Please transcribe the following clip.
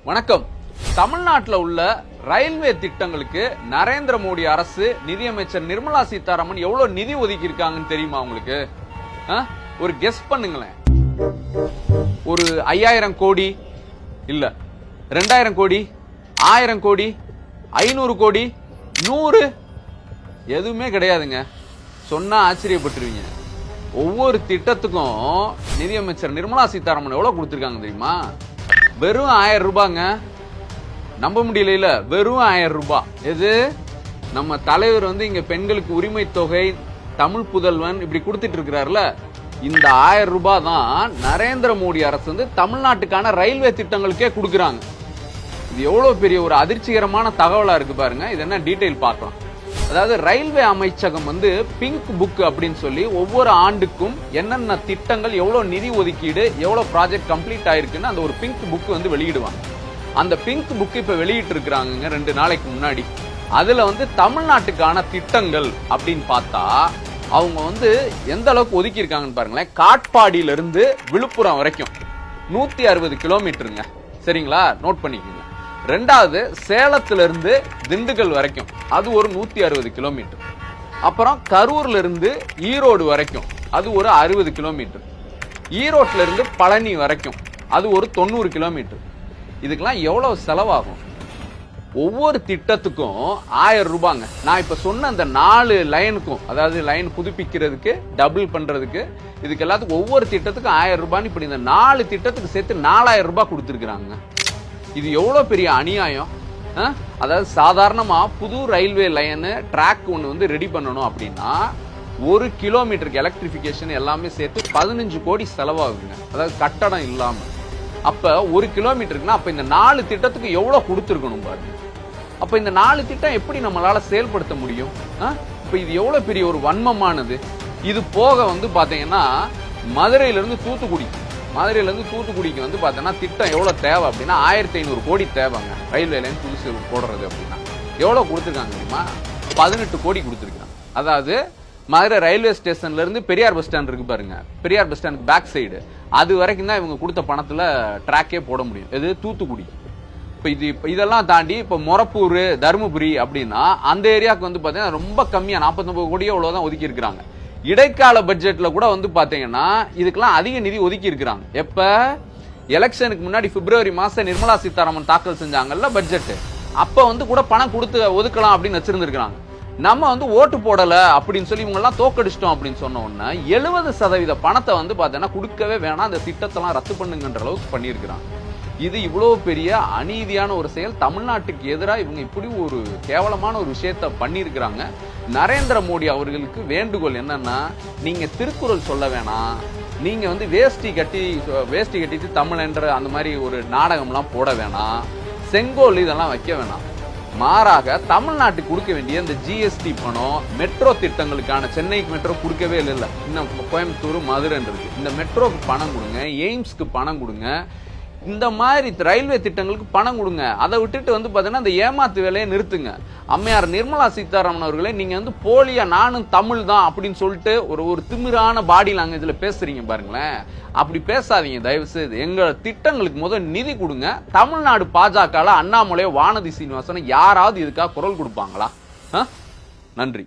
வணக்கம். தமிழ்நாட்டில் உள்ள ரயில்வே திட்டங்களுக்கு நரேந்திர மோடி அரசு நிதியமைச்சர் நிர்மலா சீதாராமன் எவ்வளவு நிதி ஒதுக்கி இருக்காங்கன்னு தெரியுமா உங்களுக்கு? ஒரு கெஸ் பண்ணுங்களேன். ஒரு 5000 கோடி, இல்ல 2000 கோடி, 1000 கோடி, 500 கோடி, 100? எதுவுமே கிடையாதுங்க. சொன்னா ஆச்சரியப்பட்டுருவீங்க. ஒவ்வொரு திட்டத்துக்கும் நிதியமைச்சர் நிர்மலா சீதாராமன் எவ்வளவு கொடுத்திருக்காங்க தெரியுமா? வெறும் 1000 ரூபாங்க. நம்ப முடியல. வெறும் 1000 ரூபாய். எது? நம்ம தலைவர் இங்க பெண்களுக்கு உரிமை தொகை, தமிழ் புதல்வன் இப்படி கொடுத்துட்டு இருக்கிறாருல, இந்த 1000 ரூபாய் தான் நரேந்திர மோடி அரசு தமிழ்நாட்டுக்கான ரயில்வே திட்டங்களுக்கே கொடுக்கறாங்க. இது எவ்வளவு பெரிய ஒரு அதிர்ச்சிகரமான தகவலா இருக்கு பாருங்க. இது என்ன டீடைல் பார்க்கலாம். அதாவது ரயில்வே அமைச்சகம் பிங்க் புக் அப்படின்னு சொல்லி ஒவ்வொரு ஆண்டுக்கும் என்னென்ன திட்டங்கள், எவ்வளவு நிதி ஒதுக்கீடு, எவ்வளவு ப்ராஜெக்ட் கம்ப்ளீட் ஆயிருக்குன்னு அந்த ஒரு பிங்க் புக் வெளியிடுவாங்க. அந்த பிங்க் புக் இப்ப வெளியிட்டு இருக்கிறாங்க 2 நாளைக்கு முன்னாடி. அதுல தமிழ்நாட்டுக்கான திட்டங்கள் அப்படின்னு பார்த்தா அவங்க எந்த அளவுக்கு ஒதுக்கி இருக்காங்கன்னு பாருங்களேன். காட்பாடியில இருந்து விழுப்புரம் வரைக்கும் 160 கிலோமீட்டருங்க. சரிங்களா? நோட் பண்ணிக்கோங்க. ரெண்டாவது சேலத்திலிருந்து திண்டுக்கல் வரைக்கும் அது ஒரு 160 கிலோமீட்டர். அப்புறம் கரூர்ல இருந்து ஈரோடு வரைக்கும் அது ஒரு 60 கிலோமீட்டர். ஈரோட்ல இருந்து பழனி வரைக்கும் அது ஒரு 90 கிலோமீட்டர். இதுக்கெல்லாம் எவ்வளவு செலவாகும்? ஒவ்வொரு திட்டத்துக்கும் 1000 ரூபாங்க. நான் இப்ப சொன்ன அந்த 4 லைனுக்கும், அதாவது லைன் புதுப்பிக்கிறதுக்கு, டபுள் பண்றதுக்கு, இதுக்கு எல்லாத்துக்கும் ஒவ்வொரு திட்டத்துக்கும் 1000 ரூபான்னு இப்படி இந்த 4 திட்டத்துக்கு சேர்த்து 4000 ரூபாய் கொடுத்திருக்கிறாங்க. இது எவ்வளவு பெரிய அநியாயம். அதாவது சாதாரணமா புது ரயில்வே லைன் ட்ராக் ஒன்னு ரெடி பண்ணணும் அப்படின்னா 1 கிலோமீட்டருக்கு எலக்ட்ரிபிகேஷன் எல்லாமே சேர்த்து 15 கோடி செலவாகுங்க. அதாவது கட்டடம் இல்லாம. அப்ப 1 கிலோமீட்டருக்குன்னா அப்ப இந்த 4 திட்டத்துக்கு எவ்வளவு கொடுத்திருக்கணும் பாருங்க. அப்ப இந்த 4 திட்டம் எப்படி நம்மளால செயல்படுத்த முடியும்? இப்ப இது எவ்வளவு பெரிய ஒரு வன்மமானது. இது போக பாத்தீங்கன்னா மதுரையிலிருந்து தூத்துக்குடிக்கு பாத்தீங்கன்னா திட்டம் எவ்வளவு தேவை அப்படின்னா 1500 கோடி தேவைங்க. ரயில்வே லைன் புதுசு போடுறது அப்படின்னா எவ்வளவு கொடுத்திருக்காங்க தெரியுமா? 18 கோடி கொடுத்திருக்காங்க. அதாவது மதுரை ரயில்வே ஸ்டேஷன்ல இருந்து பெரியார் பஸ் ஸ்டாண்ட் இருக்கு பாருங்க, Periyar bus stand back side, அது வரைக்கும் தான் இவங்க கொடுத்த பணத்துல ட்ராக்கே போட முடியும். இது தூத்துக்குடி. இப்ப இதெல்லாம் தாண்டி இப்ப மொரப்பூர், தருமபுரி அப்படின்னா அந்த ஏரியாவுக்கு பாத்தீங்கன்னா ரொம்ப கம்மியா 49 கோடியோ அவ்வளவுதான் ஒதுக்கி இருக்கிறாங்க. இடைக்கால பட்ஜெட்ல கூட பாத்தீங்கன்னா இதுக்கெல்லாம் அதிக நிதி ஒதுக்கி இருக்கிறாங்க. எப்ப எலெக்ஷனுக்கு முன்னாடி பிப்ரவரி மாசம் நிர்மலா சீதாராமன் தாக்கல் செஞ்சாங்கல்ல பட்ஜெட், அப்ப கூட பணம் கொடுத்து ஒதுக்கலாம் அப்படின்னு வச்சிருந்திருக்காங்க. நம்ம ஓட்டு போடல அப்படின்னு சொல்லி இவங்க எல்லாம் தோக்கடிச்சிட்டோம் அப்படின்னு சொன்ன உடனே 70% பணத்தை பாத்தீங்கன்னா கொடுக்கவே வேணாம், அந்த திட்டத்தெல்லாம் ரத்து பண்ணுங்கன்ற அளவுக்கு பண்ணியிருக்கிறாங்க. இது இவ்வளவு பெரிய அநீதியான ஒரு செயல். தமிழ்நாட்டுக்கு எதிராக இவங்க இப்படி ஒரு கேவலமான ஒரு விஷயத்த பண்ணியிருக்கிறாங்க. நரேந்திர மோடி அவர்களுக்கு வேண்டுகோள் என்னன்னா, நீங்க திருக்குறள் சொல்ல வேணாம், நீங்க வேஷ்டி கட்டிட்டு தமிழ் என்ற அந்த மாதிரி ஒரு நாடகம்லாம் போட வேணாம், செங்கோல் இதெல்லாம் வைக்க வேணாம். மாறாக தமிழ்நாட்டுக்கு கொடுக்க வேண்டிய இந்த ஜிஎஸ்டி பணம், மெட்ரோ திட்டங்களுக்கான, சென்னைக்கு மெட்ரோ கொடுக்கவே இல்லை, இன்னும் கோயம்புத்தூர், மதுரை இருக்கு, இந்த மெட்ரோக்கு பணம் கொடுங்க, எய்ம்ஸ்க்கு பணம் கொடுங்க, இந்த மாதிரி ரயில்வே திட்டங்களுக்கு பணம் கொடுங்க. அதை விட்டுட்டு பாத்தீங்கன்னா இந்த ஏமாத்து வேலையை நிறுத்துங்க. அம்மையார் நிர்மலா சீதாராமன் அவர்களே, நீங்க போலியா நானும் தமிழ் தான் அப்படின்னு சொல்லிட்டு ஒரு திமிரான பாடி லாங்குவேஜ்ல பேசுறீங்க பாருங்களேன். அப்படி பேசாதீங்க தயவு செய்து. எங்க திட்டங்களுக்கு முதல் நிதி கொடுங்க. தமிழ்நாடு பாஜக, அண்ணாமலை, வானதி சீனிவாசன் யாராவது இதுக்காக குரல் கொடுப்பாங்களா? நன்றி.